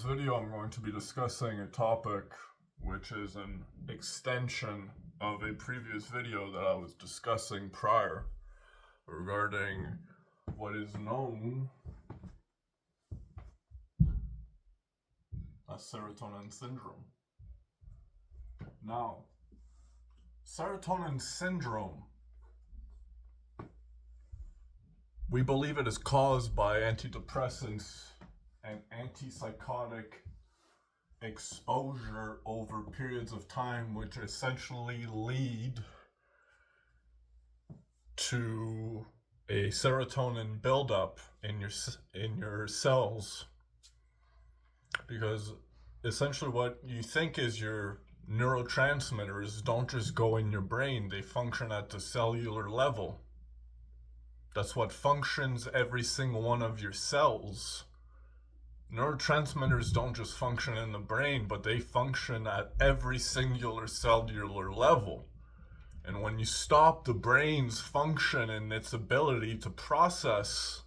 this video, I'm going to be discussing a topic which is an extension of a previous video that I was discussing prior regarding what is known as serotonin syndrome. Now, serotonin syndrome, we believe it is caused by antidepressants and antipsychotic exposure over periods of time, which essentially lead to a serotonin buildup in your cells, because essentially what you think is your neurotransmitters don't just go in your brain, they function at the cellular level. That's what functions every single one of your cells. Neurotransmitters don't just function in the brain, but they function at every singular cellular level. And when you stop the brain's function and its ability to process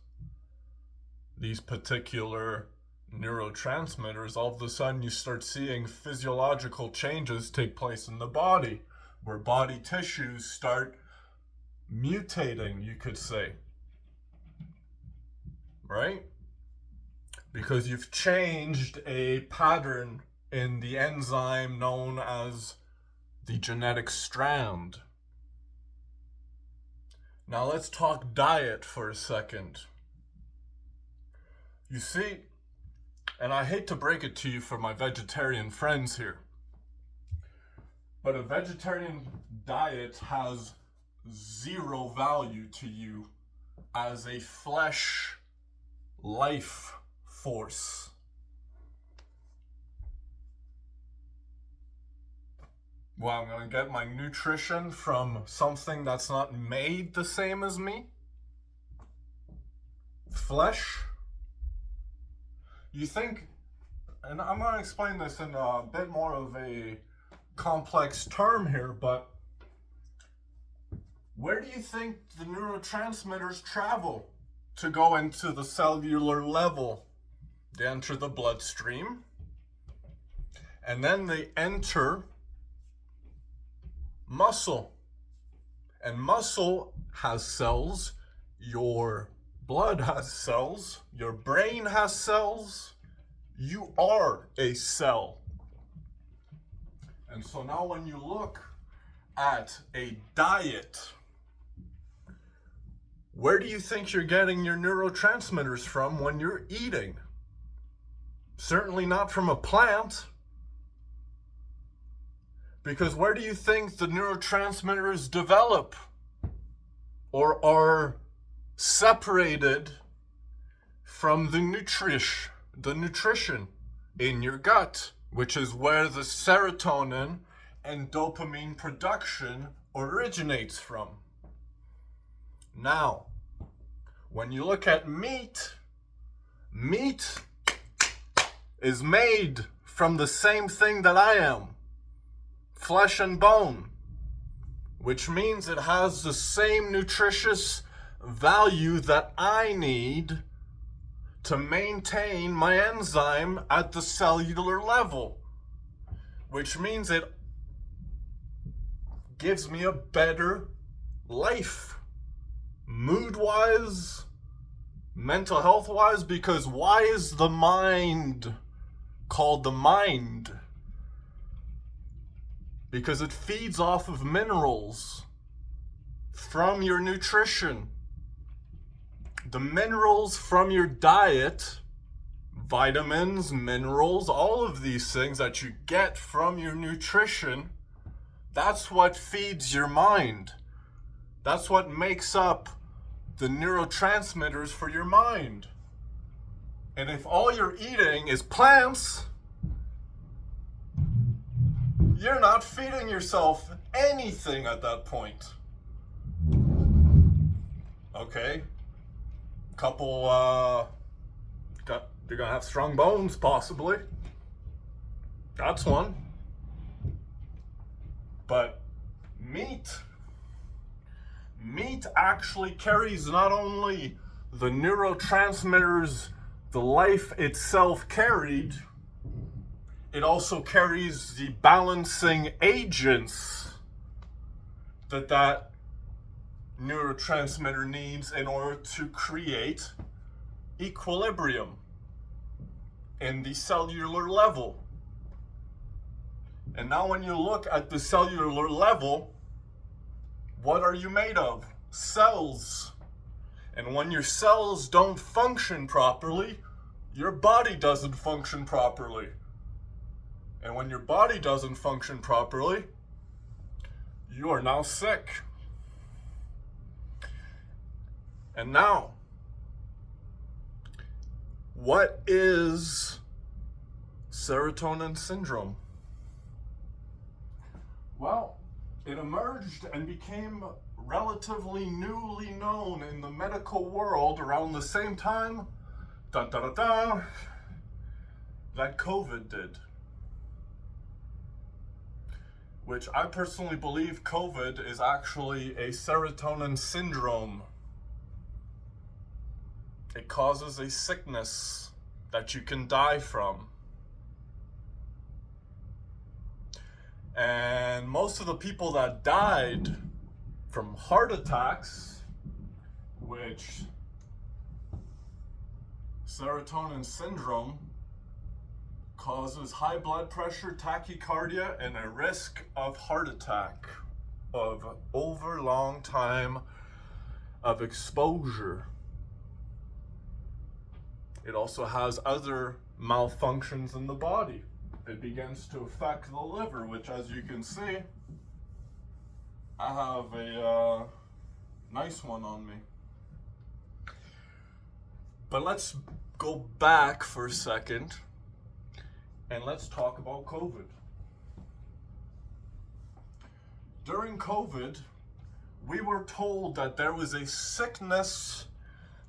these particular neurotransmitters, all of a sudden you start seeing physiological changes take place in the body, where body tissues start mutating, you could say. Right? Because you've changed a pattern in the enzyme known as the genetic strand. Now let's talk diet for a second. You see, and I hate to break it to you for my vegetarian friends here, but a vegetarian diet has zero value to you as a flesh life force. Well, I'm going to get my nutrition from something that's not made the same as me? Flesh? You think, and I'm going to explain this in a bit more of a complex term here, but where do you think the neurotransmitters travel to go into the cellular level? They enter the bloodstream, and then they enter muscle. And muscle has cells, your blood has cells, your brain has cells, you are a cell. And so now when you look at a diet, where do you think you're getting your neurotransmitters from when you're eating? Certainly not from a plant. Because where do you think the neurotransmitters develop or are separated from the nutrition in your gut, which is where the serotonin and dopamine production originates from? Now, when you look at meat is made from the same thing that I am, flesh and bone, which means it has the same nutritious value that I need to maintain my enzyme at the cellular level, which means it gives me a better life, mood-wise, mental health-wise, because why is the mind called the mind? Because it feeds off of minerals from your nutrition. The minerals from your diet, vitamins, minerals, all of these things that you get from your nutrition, that's what feeds your mind. That's what makes up the neurotransmitters for your mind. And if all you're eating is plants, you're not feeding yourself anything at that point. Okay? You're gonna have strong bones, possibly. That's one. But meat actually carries not only the neurotransmitters the life itself carried, it also carries the balancing agents that neurotransmitter needs in order to create equilibrium in the cellular level. And now when you look at the cellular level, what are you made of? Cells. And when your cells don't function properly, your body doesn't function properly. And when your body doesn't function properly, you are now sick. And now, what is serotonin syndrome? Well, it emerged and became relatively newly known in the medical world around the same time that COVID did. Which I personally believe COVID is actually a serotonin syndrome. It causes a sickness that you can die from. And most of the people that died from heart attacks, which serotonin syndrome causes high blood pressure, tachycardia, and a risk of heart attack of over long time of exposure. It also has other malfunctions in the body. It begins to affect the liver, which, as you can see, I have a nice one on me. But let's go back for a second and let's talk about COVID. During COVID, we were told that there was a sickness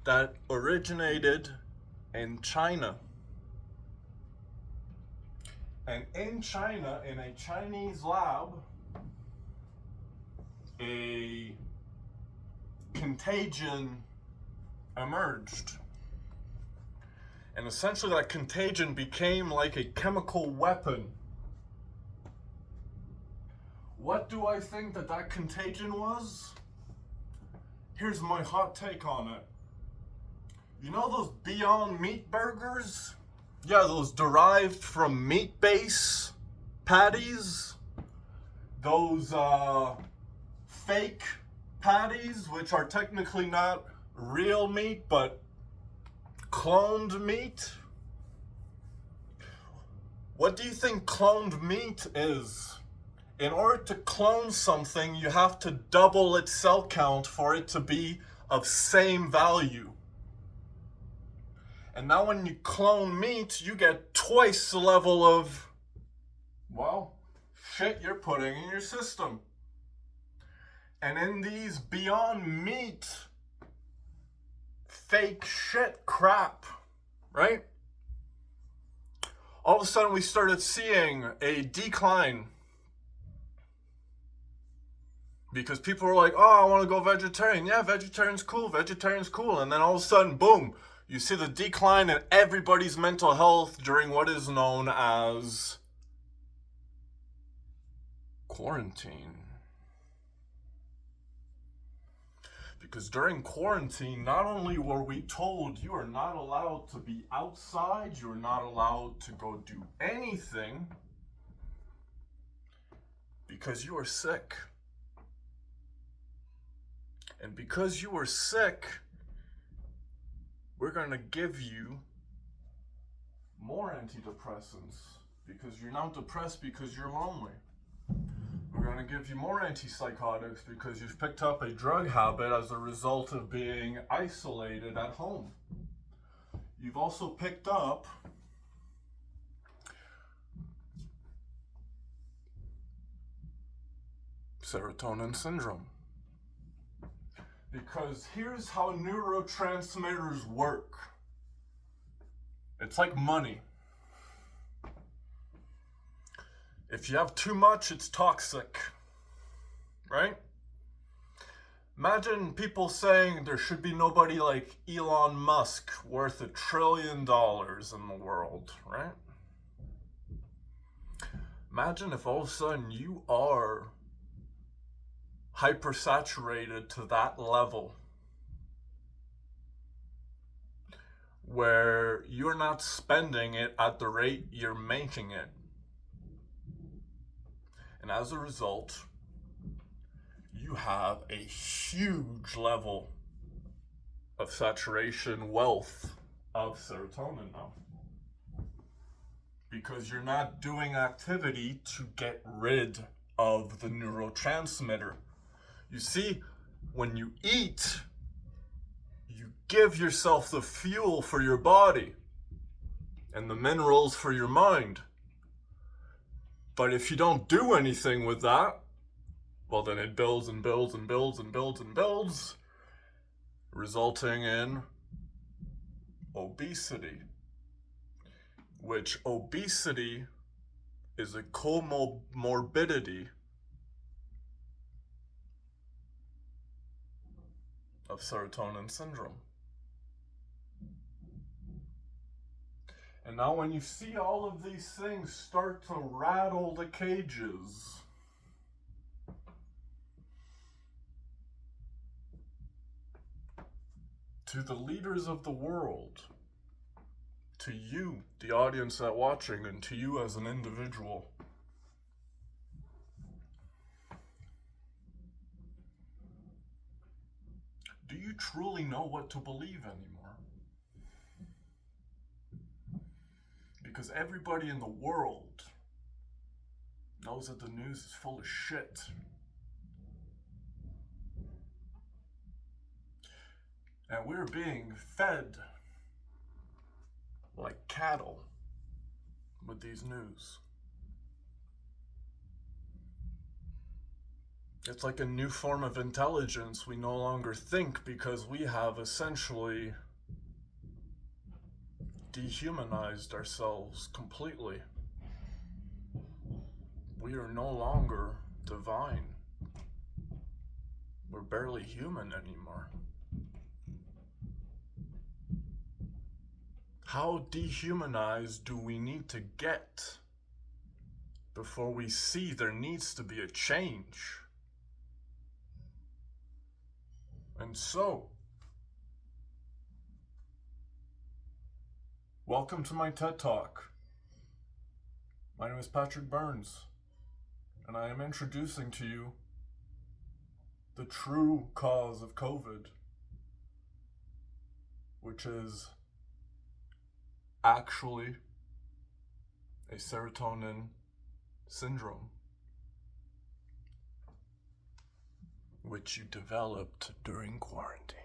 that originated in China. And in China, in a Chinese lab, a contagion emerged. And essentially that contagion became like a chemical weapon. What do I think that contagion was? Here's my hot take on it. You know those Beyond Meat burgers? Yeah, those derived from meat base patties. Those fake patties, which are technically not real meat, but cloned meat. What do you think cloned meat is? In order to clone something, you have to double its cell count for it to be of same value. And now when you clone meat, you get twice the level of, well, shit you're putting in your system. And in these Beyond Meat fake shit crap, right? All of a sudden we started seeing a decline. Because people were like, oh, I want to go vegetarian. Yeah, vegetarian's cool. And then all of a sudden, boom, you see the decline in everybody's mental health during what is known as quarantine. Because during quarantine, not only were we told you are not allowed to be outside, you are not allowed to go do anything because you are sick. And because you are sick, we're going to give you more antidepressants because you're now depressed because you're lonely. We're going to give you more antipsychotics because you've picked up a drug habit as a result of being isolated at home. You've also picked up serotonin syndrome. Because here's how neurotransmitters work. It's like money. If you have too much, it's toxic, right? Imagine people saying there should be nobody like Elon Musk worth $1 trillion in the world, right? Imagine if all of a sudden you are hypersaturated to that level where you're not spending it at the rate you're making it. And as a result, you have a huge level of saturation wealth of serotonin now. Because you're not doing activity to get rid of the neurotransmitter. You see, when you eat, you give yourself the fuel for your body and the minerals for your mind. But if you don't do anything with that, well, then it builds and builds and builds and builds and builds, resulting in obesity. Which obesity is a comorbidity of serotonin syndrome. And now when you see all of these things start to rattle the cages, to the leaders of the world, to you, the audience that's watching, and to you as an individual, do you truly know what to believe anymore? Because everybody in the world knows that the news is full of shit. And we're being fed like cattle with these news. It's like a new form of intelligence. We no longer think because we have essentially dehumanized ourselves completely. We are no longer divine. We're barely human anymore. How dehumanized do we need to get before we see there needs to be a change? And so, welcome to my TED Talk. My name is Patrick Burns, and I am introducing to you the true cause of COVID, which is actually a serotonin syndrome, which you developed during quarantine.